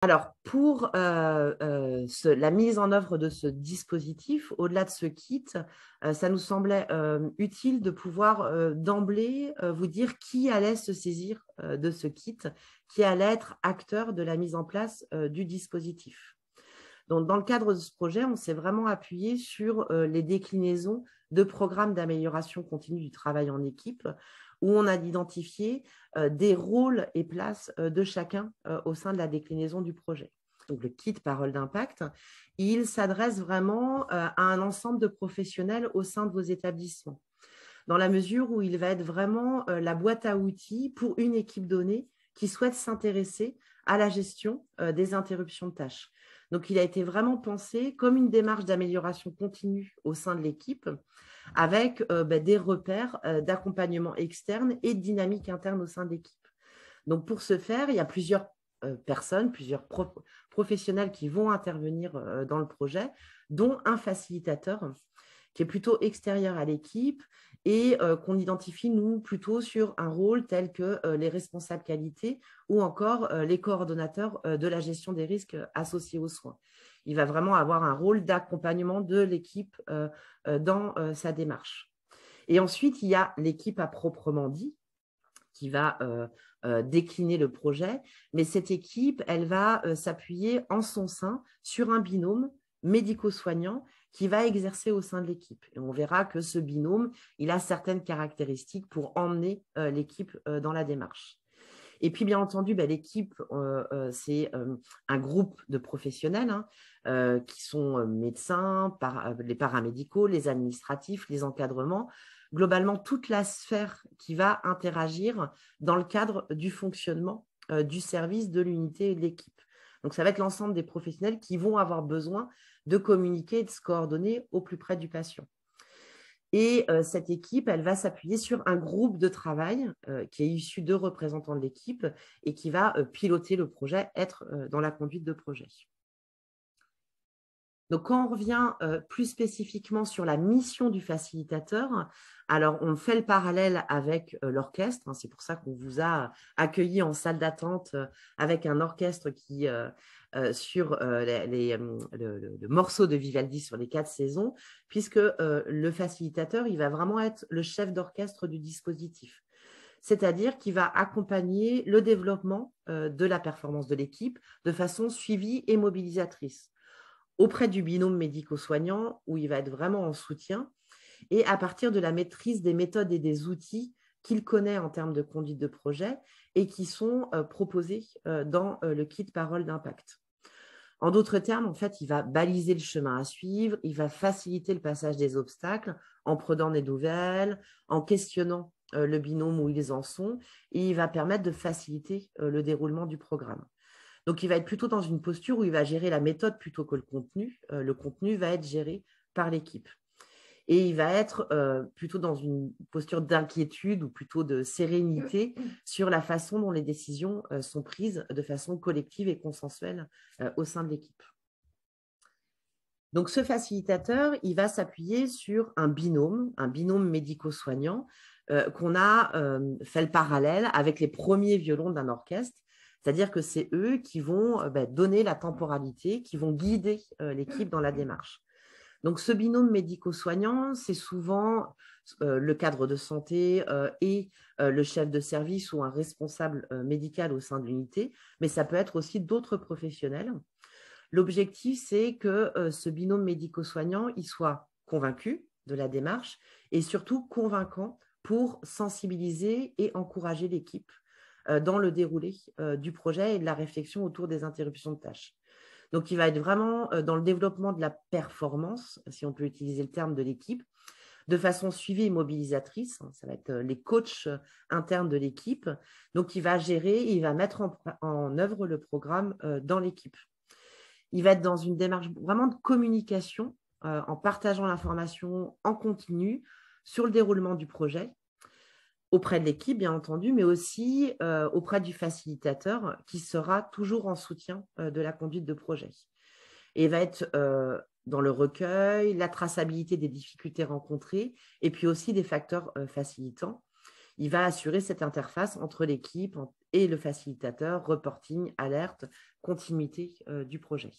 Alors, pour la mise en œuvre de ce dispositif, au-delà de ce kit, ça nous semblait utile de pouvoir d'emblée vous dire qui allait se saisir de ce kit, qui allait être acteur de la mise en place du dispositif. Donc, dans le cadre de ce projet, on s'est vraiment appuyé sur les déclinaisons de programmes d'amélioration continue du travail en équipe, où on a identifié des rôles et places de chacun au sein de la déclinaison du projet. Donc, le kit Parole d'impact, il s'adresse vraiment à un ensemble de professionnels au sein de vos établissements, dans la mesure où il va être vraiment la boîte à outils pour une équipe donnée qui souhaite s'intéresser à la gestion des interruptions de tâches. Donc, il a été vraiment pensé comme une démarche d'amélioration continue au sein de l'équipe, avec des repères d'accompagnement externe et de dynamique interne au sein de l'équipe. Donc, pour ce faire, il y a plusieurs personnes, plusieurs professionnels qui vont intervenir dans le projet, dont un facilitateur qui est plutôt extérieur à l'équipe et qu'on identifie, nous, plutôt sur un rôle tel que les responsables qualité ou encore les coordonnateurs de la gestion des risques associés aux soins. Il va vraiment avoir un rôle d'accompagnement de l'équipe dans sa démarche. Et ensuite, il y a l'équipe à proprement dit qui va décliner le projet, mais cette équipe, elle va s'appuyer en son sein sur un binôme médico-soignant qui va exercer au sein de l'équipe. Et on verra que ce binôme, il a certaines caractéristiques pour emmener l'équipe dans la démarche. Et puis, bien entendu, l'équipe, c'est un groupe de professionnels qui sont médecins, les paramédicaux, les administratifs, les encadrements, globalement toute la sphère qui va interagir dans le cadre du fonctionnement du service, de l'unité et de l'équipe. Donc, ça va être l'ensemble des professionnels qui vont avoir besoin de communiquer et de se coordonner au plus près du patient. Et cette équipe, elle va s'appuyer sur un groupe de travail qui est issu de représentants de l'équipe et qui va piloter le projet, être dans la conduite de projet. Donc, quand on revient plus spécifiquement sur la mission du facilitateur, alors on fait le parallèle avec l'orchestre. C'est pour ça qu'on vous a accueilli en salle d'attente avec un orchestre qui, sur le morceau de Vivaldi sur les 4 saisons, puisque le facilitateur, il va vraiment être le chef d'orchestre du dispositif. C'est-à-dire qu'il va accompagner le développement de la performance de l'équipe de façon suivie et mobilisatrice, auprès du binôme médico-soignant, où il va être vraiment en soutien, et à partir de la maîtrise des méthodes et des outils qu'il connaît en termes de conduite de projet et qui sont proposés dans le kit Parole d'impact. En d'autres termes, en fait, il va baliser le chemin à suivre, il va faciliter le passage des obstacles en prenant des nouvelles, en questionnant le binôme où ils en sont, et il va permettre de faciliter le déroulement du programme. Donc, il va être plutôt dans une posture où il va gérer la méthode plutôt que le contenu. Le contenu va être géré par l'équipe. Et il va être plutôt dans une posture d'inquiétude ou plutôt de sérénité sur la façon dont les décisions sont prises de façon collective et consensuelle au sein de l'équipe. Donc, ce facilitateur, il va s'appuyer sur un binôme médico-soignant qu'on a fait le parallèle avec les premiers violons d'un orchestre. C'est-à-dire que c'est eux qui vont donner la temporalité, qui vont guider l'équipe dans la démarche. Donc, ce binôme médico-soignant, c'est souvent le cadre de santé et le chef de service ou un responsable médical au sein de l'unité, mais ça peut être aussi d'autres professionnels. L'objectif, c'est que ce binôme médico-soignant, il soit convaincu de la démarche et surtout convaincant pour sensibiliser et encourager l'équipe dans le déroulé du projet et de la réflexion autour des interruptions de tâches. Donc, il va être vraiment dans le développement de la performance, si on peut utiliser le terme de l'équipe, de façon suivie et mobilisatrice. Ça va être les coachs internes de l'équipe. Donc, il va gérer, il va mettre en œuvre le programme dans l'équipe. Il va être dans une démarche vraiment de communication en partageant l'information en continu sur le déroulement du projet, auprès de l'équipe, bien entendu, mais aussi auprès du facilitateur qui sera toujours en soutien de la conduite de projet. Et il va être dans le recueil, la traçabilité des difficultés rencontrées et puis aussi des facteurs facilitants. Il va assurer cette interface entre l'équipe et le facilitateur, reporting, alerte, continuité du projet.